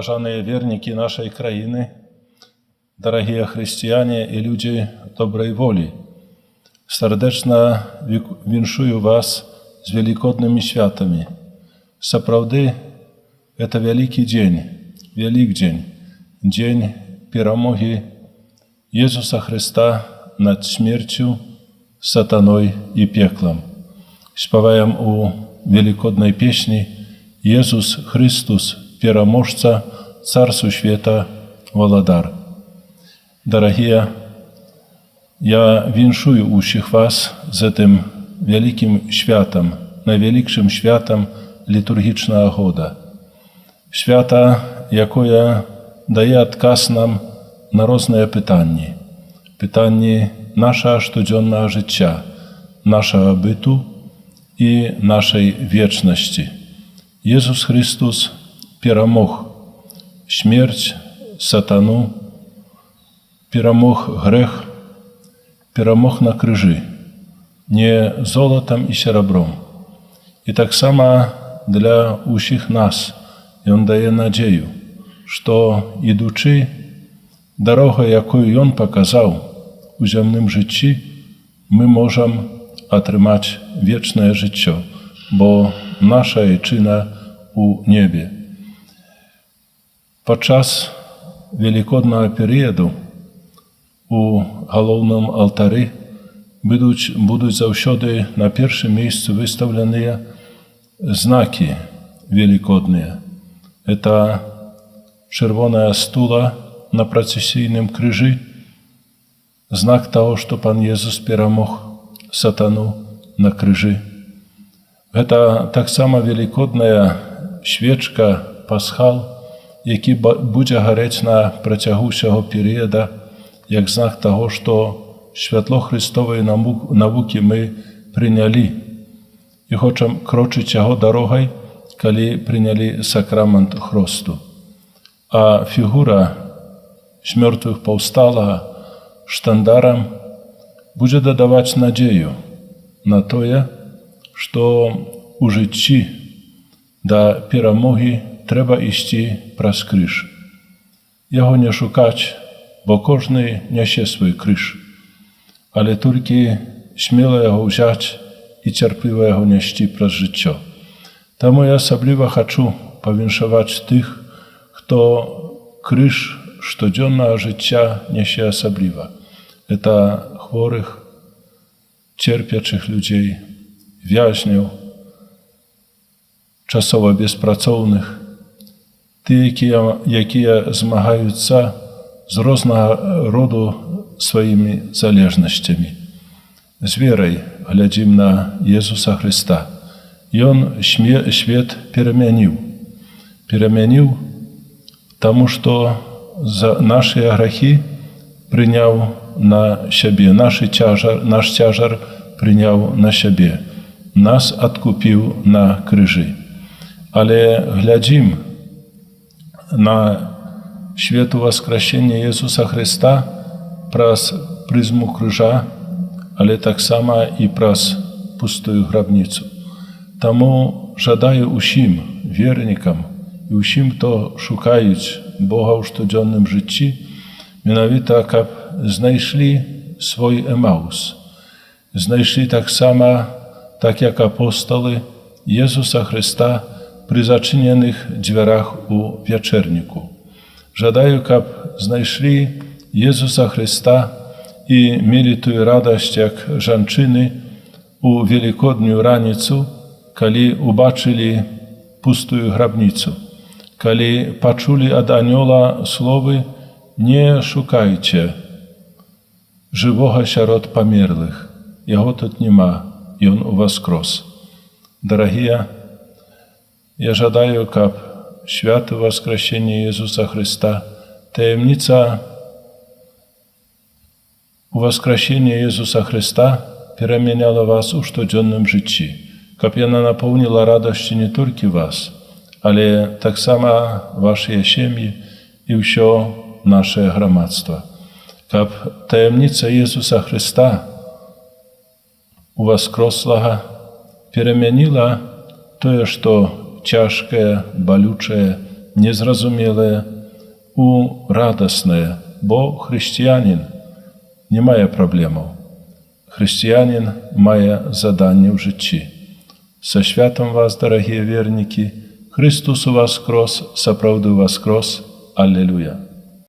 Бажаные верники нашей краины, дорогие христиане и люди доброй воли, сердечно віншую вас з великодними святами. Сапраўды, это великий день, Великдень, день перемоги Иисуса Христа над смертью, сатаной и пеклом. Спеваем у великодной песни «Иисус Христос, переможца, Царству света, Володар». Дорогие, я віншую усіх вас з этим великим святом, найвеликшим святом літургічного года. Свята, якое дає адказ нам на різні питання. Питання нашого щоденного життя, нашого биту і нашої вічності. Ісус Христос перемог смерть, сатану, перемог грех, перемог на крижі, не золотом і серебром. І так само для усіх нас Він дає надію, що, ідучи дорогою, яку Він показав у земному житті, ми можемо отримати вічне життя, бо наша ічина у небі. Подчас великодного періоду у головному алтарі будуть завжди на першому місці виставлені знаки великодні. Это червоная стула на процессийном крыже, знак того, что Пан Иисус перемог сатану на крыжи. Это так само великодная свечка, пасхал, який буде гореть на протягу всього періоду, як знак того, що світло Христової науки ми прийняли. І хочемо крочити його дорогою, коли прийняли сакрамент хресту. А фігура з мертвих повсталого штандаром буде додавати надію на те, що у житті до перемоги треба йти праз криж. Його не шукати, бо кожен несе свій криж, але тільки сміло його взяти і терпливо його нести праз життя. Тому я особливо хочу повіншувати тих, хто криж щоденного життя несе особливо. Це хворих, терпячих людей, в'язнів, часово безпрацовних, ті, які змагаються з різного роду своїми залежностями. З вірою глядимо на Ісуса Христа. И Он свет переменил, тому что за наши грехи принял на себе, наш тяжар принял на себе, нас откупил на крижі. Але глядим на свету воскресения Иисуса Христа праз призму крижа, але так само и праз пустую гробницу. Тому жадаю усім вірникам і усім, хто шукають Бога у щоденному житті, менавіта, щоб знайшли свій Емаус. Знайшли так само, так як апостоли Ісуса Христа при зачинених дверях у вечернику. Жадаю, щоб знайшли Ісуса Христа і мали ту радость, як жінки у Великодню раніцю, коли убачили пустую гробницу, коли почули от анiola слово «Не шукайте живого серед померлих, його тут нема, і він воскрес». Дорогие, я жадаю, щоб свято воскресення Ісуса Христа, таємниця воскресення Ісуса Христа переміняла вас у щоденному житті. Щоб вона наповнила радостю не тільки вас, але так само ваші сім'ї і все наше громадство. Щоб таємниця Ісуса Христа у воскреслого перемінила те, що тяжке, болюче, незразуміле у радасне, бо християнин не має проблемів. Християнин має задання в житті. Со святом вас, дорогі вірники, Христос у воскрес, сапраўды воскрес. Аллилуйя.